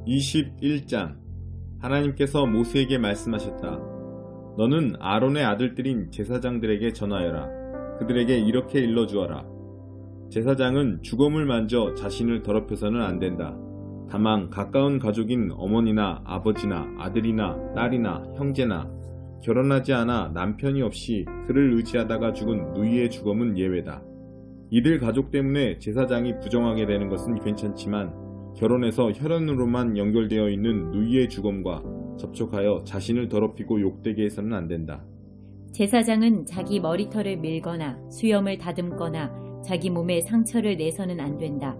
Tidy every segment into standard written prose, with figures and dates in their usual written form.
21장. 하나님께서 모세에게 말씀하셨다. 너는 아론의 아들들인 제사장들에게 전하여라. 그들에게 이렇게 일러주어라. 제사장은 주검을 만져 자신을 더럽혀서는 안 된다. 다만 가까운 가족인 어머니나 아버지나 아들이나 딸이나 형제나 결혼하지 않아 남편이 없이 그를 의지하다가 죽은 누이의 주검은 예외다. 이들 가족 때문에 제사장이 부정하게 되는 것은 괜찮지만 결혼해서 혈연으로만 연결되어 있는 누이의 주검과 접촉하여 자신을 더럽히고 욕되게 해서는 안 된다. 제사장은 자기 머리털을 밀거나 수염을 다듬거나 자기 몸에 상처를 내서는 안 된다.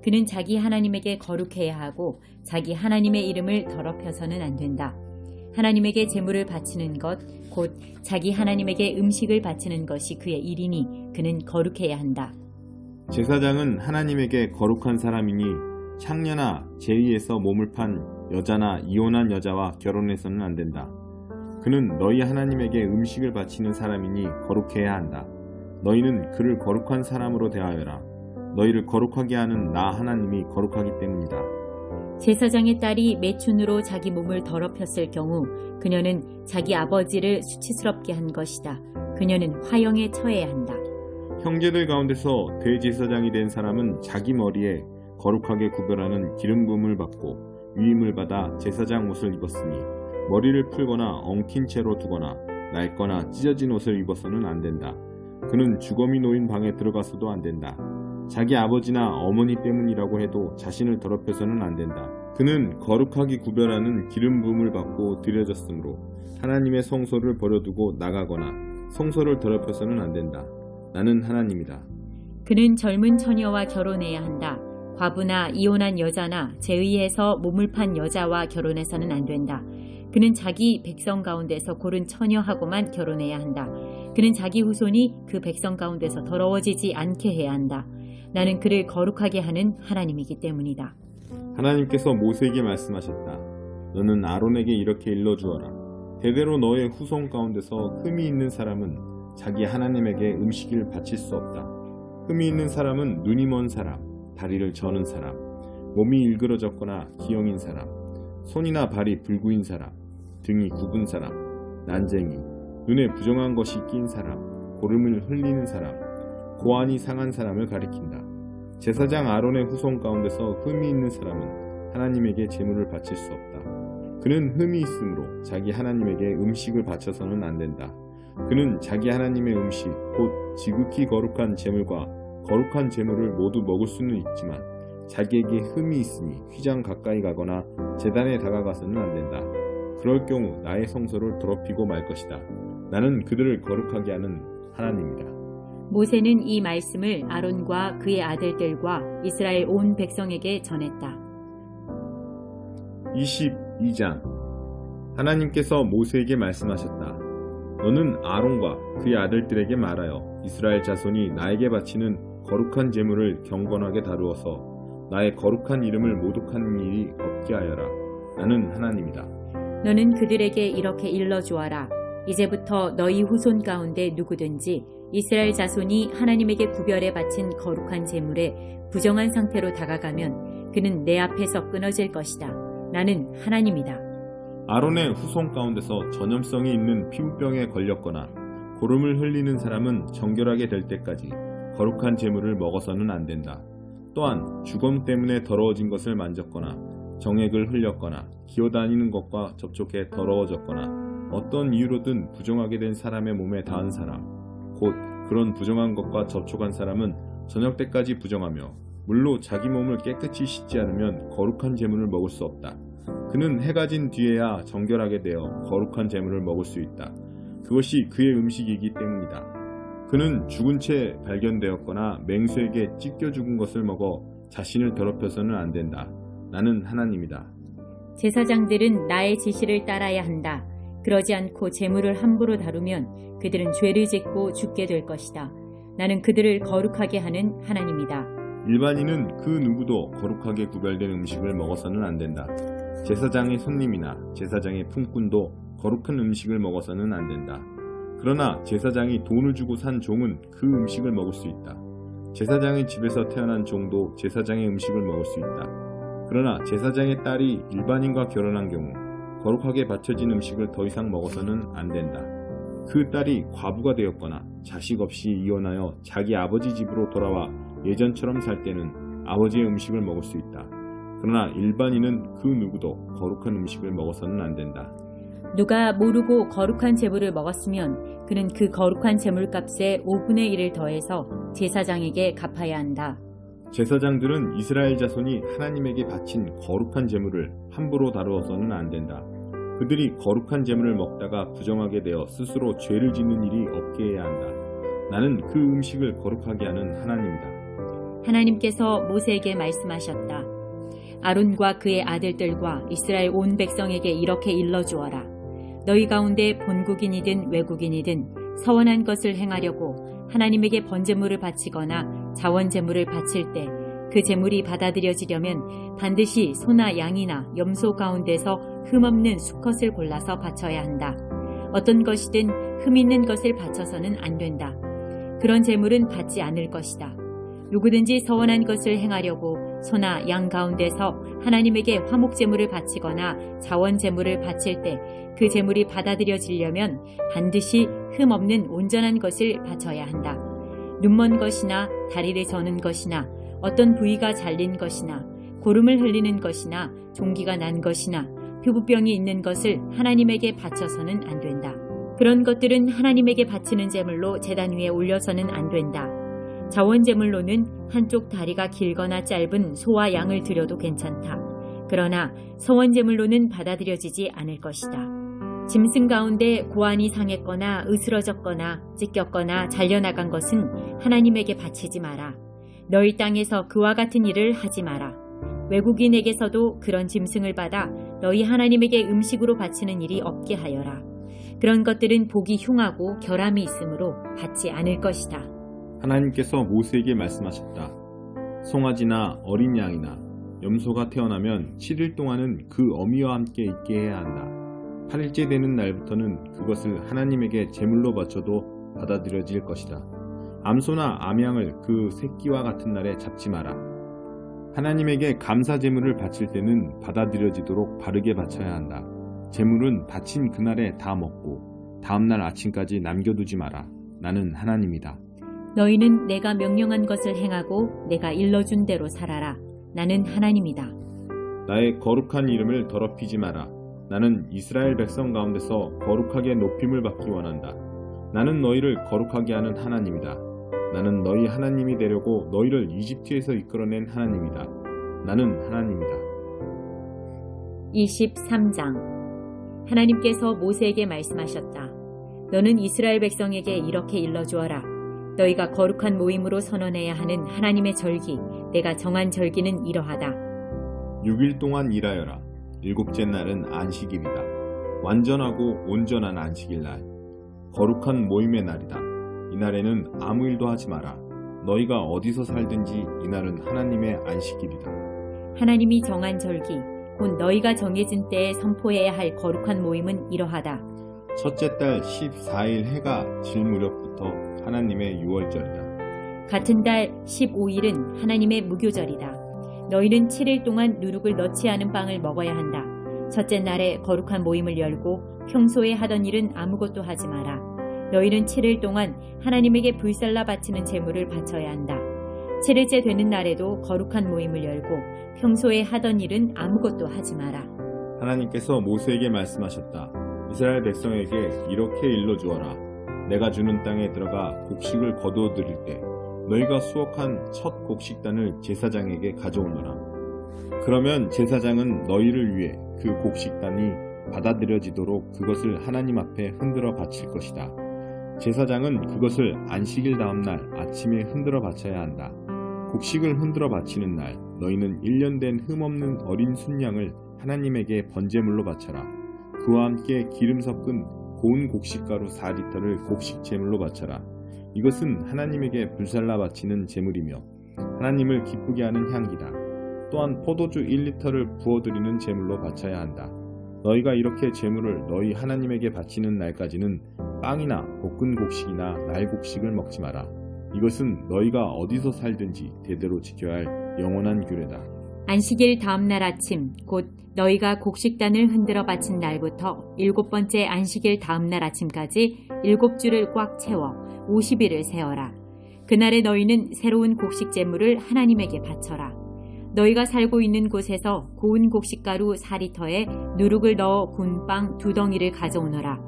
그는 자기 하나님에게 거룩해야 하고 자기 하나님의 이름을 더럽혀서는 안 된다. 하나님에게 제물을 바치는 것, 곧 자기 하나님에게 음식을 바치는 것이 그의 일이니 그는 거룩해야 한다. 제사장은 하나님에게 거룩한 사람이니 창녀나 제의에서 몸을 판 여자나 이혼한 여자와 결혼해서는 안 된다. 그는 너희 하나님에게 음식을 바치는 사람이니 거룩해야 한다. 너희는 그를 거룩한 사람으로 대하여라. 너희를 거룩하게 하는 나 하나님이 거룩하기 때문이다. 제사장의 딸이 매춘으로 자기 몸을 더럽혔을 경우 그녀는 자기 아버지를 수치스럽게 한 것이다. 그녀는 화형에 처해야 한다. 형제들 가운데서 대제사장이 된 사람은 자기 머리에 거룩하게 구별하는 기름 부음을 받고 위임을 받아 제사장 옷을 입었으니 머리를 풀거나 엉킨 채로 두거나 낡거나 찢어진 옷을 입어서는 안 된다. 그는 주검이 놓인 방에 들어가서도 안 된다. 자기 아버지나 어머니 때문이라고 해도 자신을 더럽혀서는 안 된다. 그는 거룩하게 구별하는 기름 부음을 받고 드려졌으므로 하나님의 성소를 버려두고 나가거나 성소를 더럽혀서는 안 된다. 나는 하나님이다. 그는 젊은 처녀와 결혼해야 한다. 과부나 이혼한 여자나 제의해서 몸을 판 여자와 결혼해서는 안 된다. 그는 자기 백성 가운데서 고른 처녀하고만 결혼해야 한다. 그는 자기 후손이 그 백성 가운데서 더러워지지 않게 해야 한다. 나는 그를 거룩하게 하는 하나님이기 때문이다. 하나님께서 모세에게 말씀하셨다. 너는 아론에게 이렇게 일러주어라. 대대로 너의 후손 가운데서 흠이 있는 사람은 자기 하나님에게 음식을 바칠 수 없다. 흠이 있는 사람은 눈이 먼 사람, 다리를 저는 사람, 몸이 일그러졌거나 기형인 사람, 손이나 발이 불구인 사람, 등이 굽은 사람, 난쟁이, 눈에 부정한 것이 낀 사람, 고름을 흘리는 사람, 고안이 상한 사람을 가리킨다. 제사장 아론의 후손 가운데서 흠이 있는 사람은 하나님에게 제물을 바칠 수 없다. 그는 흠이 있으므로 자기 하나님에게 음식을 바쳐서는 안 된다. 그는 자기 하나님의 음식, 곧 지극히 거룩한 제물과 거룩한 제물을 모두 먹을 수는 있지만 자기에게 흠이 있으니 휘장 가까이 가거나 제단에 다가가서는 안 된다. 그럴 경우 나의 성소를 더럽히고 말 것이다. 나는 그들을 거룩하게 하는 하나님이다. 모세는 이 말씀을 아론과 그의 아들들과 이스라엘 온 백성에게 전했다. 22장. 하나님께서 모세에게 말씀하셨다. 너는 아론과 그의 아들들에게 말하여 이스라엘 자손이 나에게 바치는 거룩한 제물을 경건하게 다루어서 나의 거룩한 이름을 모독하는 일이 없게 하여라. 나는 하나님이다. 너는 그들에게 이렇게 일러주어라. 이제부터 너희 후손 가운데 누구든지 이스라엘 자손이 하나님에게 구별해 바친 거룩한 제물에 부정한 상태로 다가가면 그는 내 앞에서 끊어질 것이다. 나는 하나님이다. 아론의 후손 가운데서 전염성이 있는 피부병에 걸렸거나 고름을 흘리는 사람은 정결하게 될 때까지 거룩한 제물을 먹어서는 안 된다. 또한 주검 때문에 더러워진 것을 만졌거나 정액을 흘렸거나 기어다니는 것과 접촉해 더러워졌거나 어떤 이유로든 부정하게 된 사람의 몸에 닿은 사람, 곧 그런 부정한 것과 접촉한 사람은 저녁 때까지 부정하며 물로 자기 몸을 깨끗이 씻지 않으면 거룩한 제물을 먹을 수 없다. 그는 해가 진 뒤에야 정결하게 되어 거룩한 제물을 먹을 수 있다. 그것이 그의 음식이기 때문이다. 그는 죽은 채 발견되었거나 맹수에게 찢겨 죽은 것을 먹어 자신을 더럽혀서는 안 된다. 나는 하나님이다. 제사장들은 나의 지시를 따라야 한다. 그러지 않고 제물을 함부로 다루면 그들은 죄를 짓고 죽게 될 것이다. 나는 그들을 거룩하게 하는 하나님이다. 일반인은 그 누구도 거룩하게 구별된 음식을 먹어서는 안 된다. 제사장의 손님이나 제사장의 품꾼도 거룩한 음식을 먹어서는 안 된다. 그러나 제사장이 돈을 주고 산 종은 그 음식을 먹을 수 있다. 제사장의 집에서 태어난 종도 제사장의 음식을 먹을 수 있다. 그러나 제사장의 딸이 일반인과 결혼한 경우 거룩하게 바쳐진 음식을 더 이상 먹어서는 안 된다. 그 딸이 과부가 되었거나 자식 없이 이혼하여 자기 아버지 집으로 돌아와 예전처럼 살 때는 아버지의 음식을 먹을 수 있다. 그러나 일반인은 그 누구도 거룩한 음식을 먹어서는 안 된다. 누가 모르고 거룩한 제물을 먹었으면 그는 그 거룩한 제물값의 5분의 1을 더해서 제사장에게 갚아야 한다. 제사장들은 이스라엘 자손이 하나님에게 바친 거룩한 제물을 함부로 다루어서는 안 된다. 그들이 거룩한 제물을 먹다가 부정하게 되어 스스로 죄를 짓는 일이 없게 해야 한다. 나는 그 음식을 거룩하게 하는 하나님이다. 하나님께서 모세에게 말씀하셨다. 아론과 그의 아들들과 이스라엘 온 백성에게 이렇게 일러주어라. 너희 가운데 본국인이든 외국인이든 서원한 것을 행하려고 하나님에게 번제물을 바치거나 자원제물을 바칠 때 그 제물이 받아들여지려면 반드시 소나 양이나 염소 가운데서 흠없는 수컷을 골라서 바쳐야 한다. 어떤 것이든 흠 있는 것을 바쳐서는 안 된다. 그런 제물은 받지 않을 것이다. 누구든지 서원한 것을 행하려고 소나 양 가운데서 하나님에게 화목제물을 바치거나 자원제물을 바칠 때 그 제물이 받아들여지려면 반드시 흠없는 온전한 것을 바쳐야 한다. 눈먼 것이나 다리를 저는 것이나 어떤 부위가 잘린 것이나 고름을 흘리는 것이나 종기가 난 것이나 피부병이 있는 것을 하나님에게 바쳐서는 안 된다. 그런 것들은 하나님에게 바치는 제물로 제단 위에 올려서는 안 된다. 자원제물로는 한쪽 다리가 길거나 짧은 소와 양을 드려도 괜찮다. 그러나 서원제물로는 받아들여지지 않을 것이다. 짐승 가운데 고안이 상했거나 으스러졌거나 찢겼거나 잘려나간 것은 하나님에게 바치지 마라. 너희 땅에서 그와 같은 일을 하지 마라. 외국인에게서도 그런 짐승을 받아 너희 하나님에게 음식으로 바치는 일이 없게 하여라. 그런 것들은 보기 흉하고 결함이 있으므로 받지 않을 것이다. 하나님께서 모세에게 말씀하셨다. 송아지나 어린 양이나 염소가 태어나면 7일 동안은 그 어미와 함께 있게 해야 한다. 8일째 되는 날부터는 그것을 하나님에게 제물로 바쳐도 받아들여질 것이다. 암소나 암양을 그 새끼와 같은 날에 잡지 마라. 하나님에게 감사 제물을 바칠 때는 받아들여지도록 바르게 바쳐야 한다. 제물은 바친 그날에 다 먹고 다음날 아침까지 남겨두지 마라. 나는 하나님이다. 너희는 내가 명령한 것을 행하고 내가 일러준 대로 살아라. 나는 하나님이다. 나의 거룩한 이름을 더럽히지 마라. 나는 이스라엘 백성 가운데서 거룩하게 높임을 받기 원한다. 나는 너희를 거룩하게 하는 하나님이다. 나는 너희 하나님이 되려고 너희를 이집트에서 이끌어낸 하나님이다. 나는 하나님이다. 23장. 하나님께서 모세에게 말씀하셨다. 너는 이스라엘 백성에게 이렇게 일러주어라. 너희가 거룩한 모임으로 선언해야 하는 하나님의 절기, 내가 정한 절기는 이러하다. 6일 동안 일하여라. 7째 날은 안식일이다. 완전하고 온전한 안식일 날. 거룩한 모임의 날이다. 이날에는 아무 일도 하지 마라. 너희가 어디서 살든지 이날은 하나님의 안식일이다. 하나님이 정한 절기, 곧 너희가 정해진 때에 선포해야 할 거룩한 모임은 이러하다. 첫째 달 14일 해가 질 무렵부터 하나님의 유월절이다. 같은 달 15일은 하나님의 무교절이다. 너희는 7일 동안 누룩을 넣지 않은 빵을 먹어야 한다. 첫째 날에 거룩한 모임을 열고 평소에 하던 일은 아무것도 하지 마라. 너희는 7일 동안 하나님에게 불살라 바치는 제물을 바쳐야 한다. 7일째 되는 날에도 거룩한 모임을 열고 평소에 하던 일은 아무것도 하지 마라. 하나님께서 모세에게 말씀하셨다. 이스라엘 백성에게 이렇게 일러주어라. 내가 주는 땅에 들어가 곡식을 거두어 드릴 때 너희가 수확한 첫 곡식단을 제사장에게 가져오너라. 그러면 제사장은 너희를 위해 그 곡식단이 받아들여지도록 그것을 하나님 앞에 흔들어 바칠 것이다. 제사장은 그것을 안식일 다음 날 아침에 흔들어 바쳐야 한다. 곡식을 흔들어 바치는 날 너희는 1년 된 흠없는 어린 순양을 하나님에게 번제물로 바쳐라. 그와 함께 기름 섞은 고운 곡식가루 4리터를 곡식 제물로 바쳐라. 이것은 하나님에게 불살라 바치는 제물이며 하나님을 기쁘게 하는 향기다. 또한 포도주 1리터를 부어드리는 제물로 바쳐야 한다. 너희가 이렇게 제물을 너희 하나님에게 바치는 날까지는 빵이나 볶은 곡식이나 날곡식을 먹지 마라. 이것은 너희가 어디서 살든지 대대로 지켜야 할 영원한 규례다. 안식일 다음 날 아침 곧 너희가 곡식단을 흔들어 바친 날부터 7번째 안식일 다음 날 아침까지 7주를 꽉 채워 50일을 세어라. 그날에 너희는 새로운 곡식 제물을 하나님에게 바쳐라. 너희가 살고 있는 곳에서 고운 곡식가루 4리터에 누룩을 넣어 구운 빵 2덩이를 가져오너라.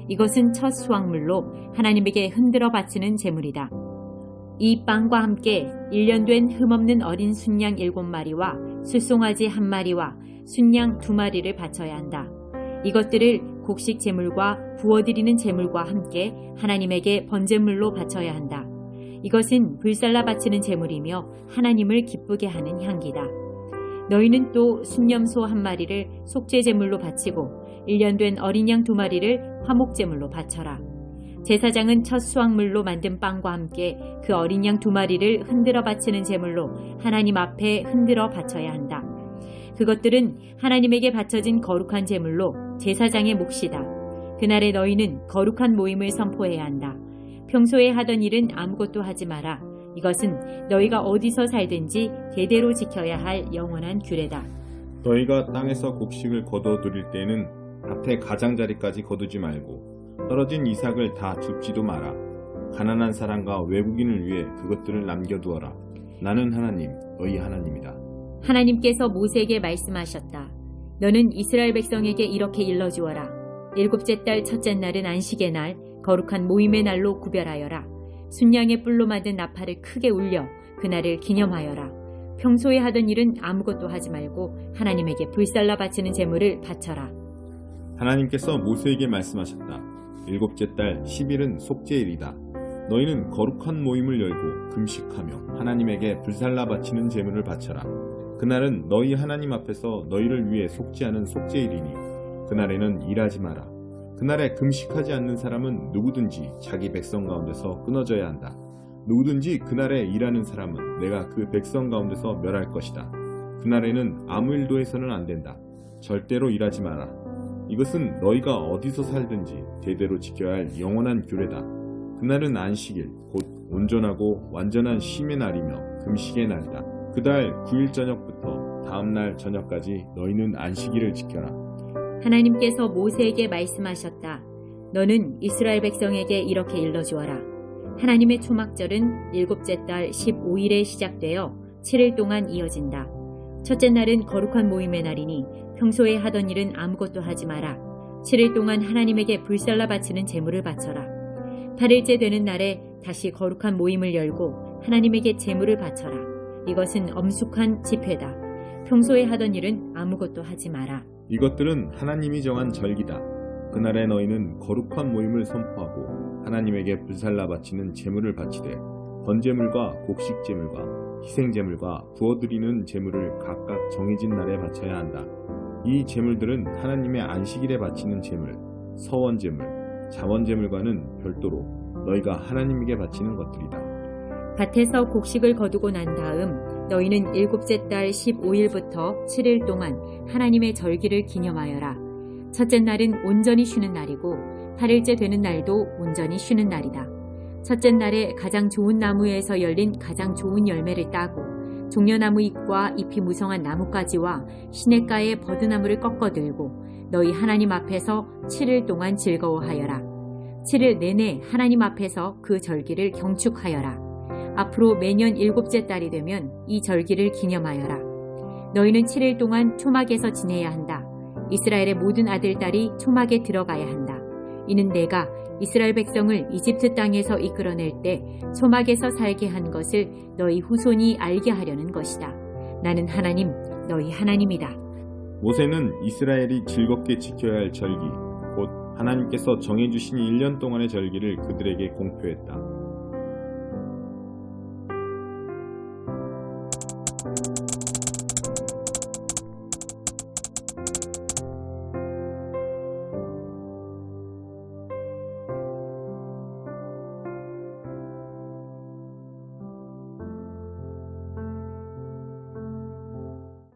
이것은 첫 수확물로 하나님에게 흔들어 바치는 제물이다. 이 빵과 함께 1년 된 흠없는 어린 순양 7마리와 숫송아지 1마리와 순양 2마리를 바쳐야 한다. 이것들을 곡식 제물과 부어드리는 제물과 함께 하나님에게 번제물로 바쳐야 한다. 이것은 불살라 바치는 제물이며 하나님을 기쁘게 하는 향기다. 너희는 또 순염소 1마리를 속죄 제물로 바치고 1년 된 어린 양 2마리를 화목 제물로 바쳐라. 제사장은 첫 수확물로 만든 빵과 함께 그 어린 양 2마리를 흔들어 바치는 제물로 하나님 앞에 흔들어 바쳐야 한다. 그것들은 하나님에게 바쳐진 거룩한 제물로 제사장의 몫이다. 그날에 너희는 거룩한 모임을 선포해야 한다. 평소에 하던 일은 아무것도 하지 마라. 이것은 너희가 어디서 살든지 대대로 지켜야 할 영원한 규례다. 너희가 땅에서 곡식을 거둬들일 때에는 밭의 가장자리까지 거두지 말고 떨어진 이삭을 다 줍지도 마라. 가난한 사람과 외국인을 위해 그것들을 남겨두어라. 나는 하나님, 너희 하나님이다. 하나님께서 모세에게 말씀하셨다. 너는 이스라엘 백성에게 이렇게 일러주어라. 7째 달 첫째 날은 안식의 날, 거룩한 모임의 날로 구별하여라. 순양의 뿔로 만든 나팔을 크게 울려 그날을 기념하여라. 평소에 하던 일은 아무것도 하지 말고 하나님에게 불살라 바치는 제물을 바쳐라. 하나님께서 모세에게 말씀하셨다. 7째 달 10일은 속죄일이다. 너희는 거룩한 모임을 열고 금식하며 하나님에게 불살라 바치는 제물을 바쳐라. 그날은 너희 하나님 앞에서 너희를 위해 속죄하는 속죄일이니 그날에는 일하지 마라. 그날에 금식하지 않는 사람은 누구든지 자기 백성 가운데서 끊어져야 한다. 누구든지 그날에 일하는 사람은 내가 그 백성 가운데서 멸할 것이다. 그날에는 아무 일도 해서는 안 된다. 절대로 일하지 마라. 이것은 너희가 어디서 살든지 대대로 지켜야 할 영원한 규례다. 그날은 안식일, 곧 온전하고 완전한 쉼의 날이며 금식의 날이다. 그달 9일 저녁부터 다음 날 저녁까지 너희는 안식일을 지켜라. 하나님께서 모세에게 말씀하셨다. 너는 이스라엘 백성에게 이렇게 일러주어라. 하나님의 초막절은 7째 달 15일에 시작되어 7일 동안 이어진다. 첫째 날은 거룩한 모임의 날이니 평소에 하던 일은 아무것도 하지 마라. 7일 동안 하나님에게 불살라 바치는 제물을 바쳐라. 8일째 되는 날에 다시 거룩한 모임을 열고 하나님에게 제물을 바쳐라. 이것은 엄숙한 집회다. 평소에 하던 일은 아무것도 하지 마라. 이것들은 하나님이 정한 절기다. 그날에 너희는 거룩한 모임을 선포하고 하나님에게 불살라 바치는 제물을 바치되 번제물과 곡식제물과 희생제물과 부어드리는 제물을 각각 정해진 날에 바쳐야 한다. 이 제물들은 하나님의 안식일에 바치는 제물, 서원제물, 자원제물과는 별도로 너희가 하나님에게 바치는 것들이다. 밭에서 곡식을 거두고 난 다음 너희는 7째 달 15일부터 7일 동안 하나님의 절기를 기념하여라. 첫째 날은 온전히 쉬는 날이고 8일째 되는 날도 온전히 쉬는 날이다. 첫째 날에 가장 좋은 나무에서 열린 가장 좋은 열매를 따고 종려나무 잎과 잎이 무성한 나뭇가지와 시냇가의 버드나무를 꺾어 들고 너희 하나님 앞에서 7일 동안 즐거워하여라. 7일 내내 하나님 앞에서 그 절기를 경축하여라. 앞으로 매년 7째 달이 되면 이 절기를 기념하여라. 너희는 7일 동안 초막에서 지내야 한다. 이스라엘의 모든 아들, 딸이 초막에 들어가야 한다. 이는 내가 이스라엘 백성을 이집트 땅에서 이끌어낼 때 초막에서 살게 한 것을 너희 후손이 알게 하려는 것이다. 나는 하나님, 너희 하나님이다. 모세는 이스라엘이 즐겁게 지켜야 할 절기, 곧 하나님께서 정해주신 1년 동안의 절기를 그들에게 공표했다.